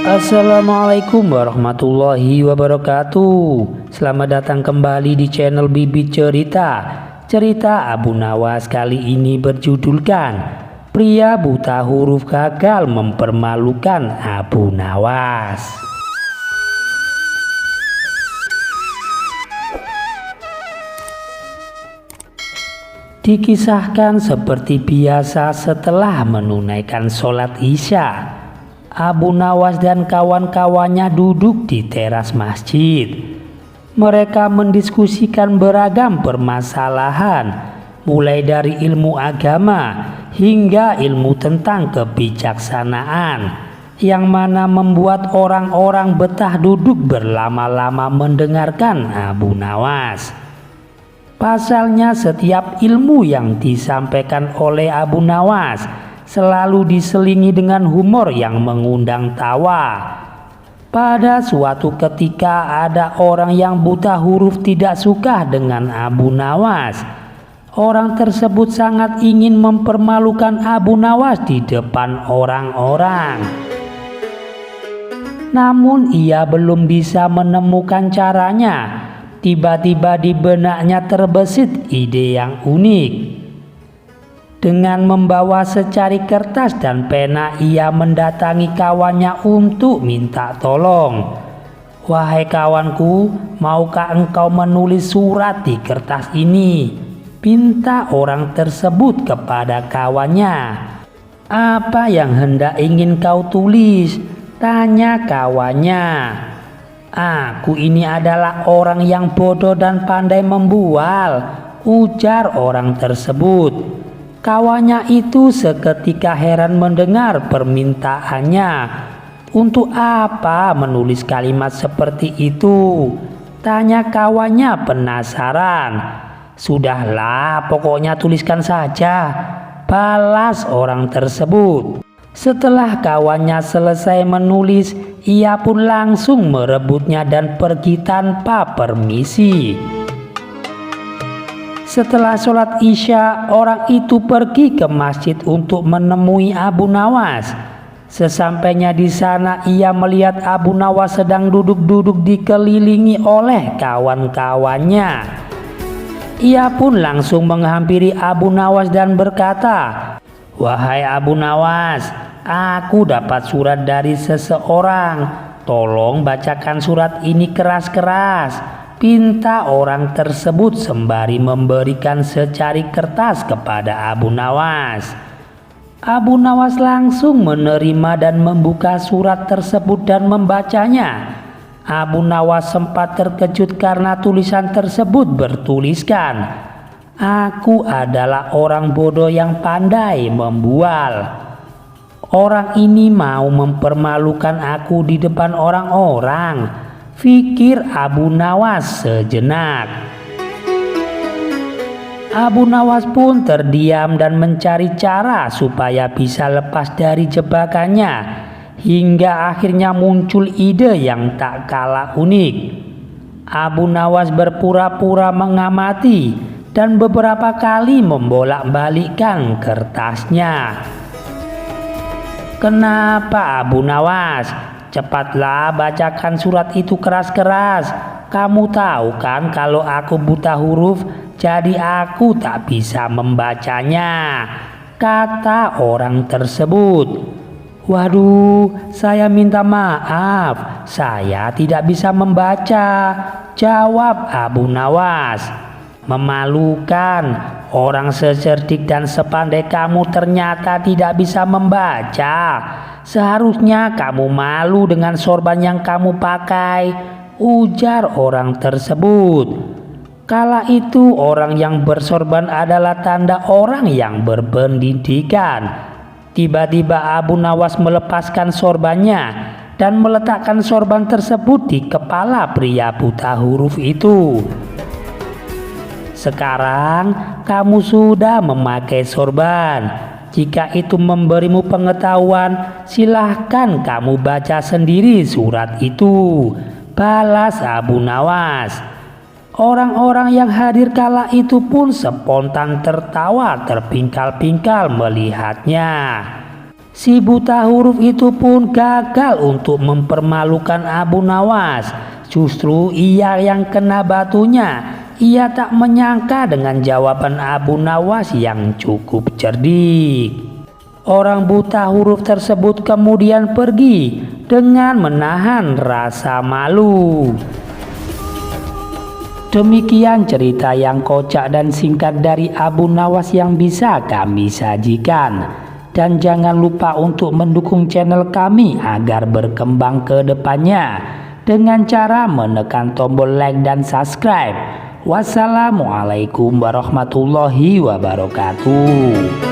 Assalamualaikum warahmatullahi wabarakatuh. Selamat datang kembali di channel Bibit Cerita. Cerita Abu Nawas kali ini berjudulkan Pria Buta Huruf Gagal Mempermalukan Abu Nawas. Dikisahkan seperti biasa setelah menunaikan sholat Isya, Abu Nawas dan kawan-kawannya duduk di teras masjid. Mereka mendiskusikan beragam permasalahan, mulai dari ilmu agama hingga ilmu tentang kebijaksanaan, yang mana membuat orang-orang betah duduk berlama-lama mendengarkan Abu Nawas. Pasalnya setiap ilmu yang disampaikan oleh Abu Nawas selalu diselingi dengan humor yang mengundang tawa. Pada suatu ketika ada orang yang buta huruf tidak suka dengan Abu Nawas. Orang tersebut sangat ingin mempermalukan Abu Nawas di depan orang-orang. Namun ia belum bisa menemukan caranya. Tiba-tiba di benaknya terbesit ide yang unik. Dengan membawa secari kertas dan pena, ia mendatangi kawannya untuk minta tolong. "Wahai kawanku, maukah engkau menulis surat di kertas ini?" pinta orang tersebut kepada kawannya. "Apa yang hendak ingin kau tulis?" tanya kawannya. "Aku ini adalah orang yang bodoh dan pandai membual," ujar orang tersebut. Kawannya itu seketika heran mendengar permintaannya. "Untuk apa menulis kalimat seperti itu?" tanya kawannya penasaran. "Sudahlah, pokoknya tuliskan saja," balas orang tersebut. Setelah kawannya selesai menulis, ia pun langsung merebutnya dan pergi tanpa permisi. Setelah sholat Isya, orang itu pergi ke masjid untuk menemui Abu Nawas. Sesampainya di sana, ia melihat Abu Nawas sedang duduk-duduk dikelilingi oleh kawan-kawannya. Ia pun langsung menghampiri Abu Nawas dan berkata, "Wahai Abu Nawas, aku dapat surat dari seseorang. Tolong bacakan surat ini keras-keras," pinta orang tersebut sembari memberikan secari kertas kepada Abu Nawas. Abu Nawas langsung menerima dan membuka surat tersebut dan membacanya. Abu Nawas sempat terkejut karena tulisan tersebut bertuliskan, "Aku adalah orang bodoh yang pandai membual. Orang ini mau mempermalukan aku di depan orang-orang," pikir Abu Nawas sejenak. Abu Nawas pun terdiam dan mencari cara supaya bisa lepas dari jebakannya, hingga akhirnya muncul ide yang tak kalah unik. Abu Nawas berpura-pura mengamati dan beberapa kali membolak-balikkan kertasnya. "Kenapa Abu Nawas? Cepatlah bacakan surat itu keras-keras. Kamu tahu kan kalau aku buta huruf, jadi aku tak bisa membacanya," kata orang tersebut. "Waduh, saya minta maaf, saya tidak bisa membaca," jawab Abu Nawas. "Memalukan, orang secerdik dan sepandai kamu ternyata tidak bisa membaca. Seharusnya kamu malu dengan sorban yang kamu pakai," ujar orang tersebut. Kala itu orang yang bersorban adalah tanda orang yang berpendidikan. Tiba-tiba Abu Nawas melepaskan sorbannya dan meletakkan sorban tersebut di kepala pria buta huruf itu. "Sekarang kamu sudah memakai sorban. Jika itu memberimu pengetahuan, silahkan kamu baca sendiri surat itu," balas Abu Nawas. Orang-orang yang hadir kala itu pun spontan tertawa terpingkal-pingkal melihatnya. Si buta huruf itu pun gagal untuk mempermalukan Abu Nawas. Justru ia yang kena batunya. Ia tak menyangka dengan jawaban Abu Nawas yang cukup cerdik. Orang buta huruf tersebut kemudian pergi dengan menahan rasa malu. Demikian cerita yang kocak dan singkat dari Abu Nawas yang bisa kami sajikan. Dan jangan lupa untuk mendukung channel kami agar berkembang ke depannya dengan cara menekan tombol like dan subscribe. Wassalamualaikum warahmatullahi wabarakatuh.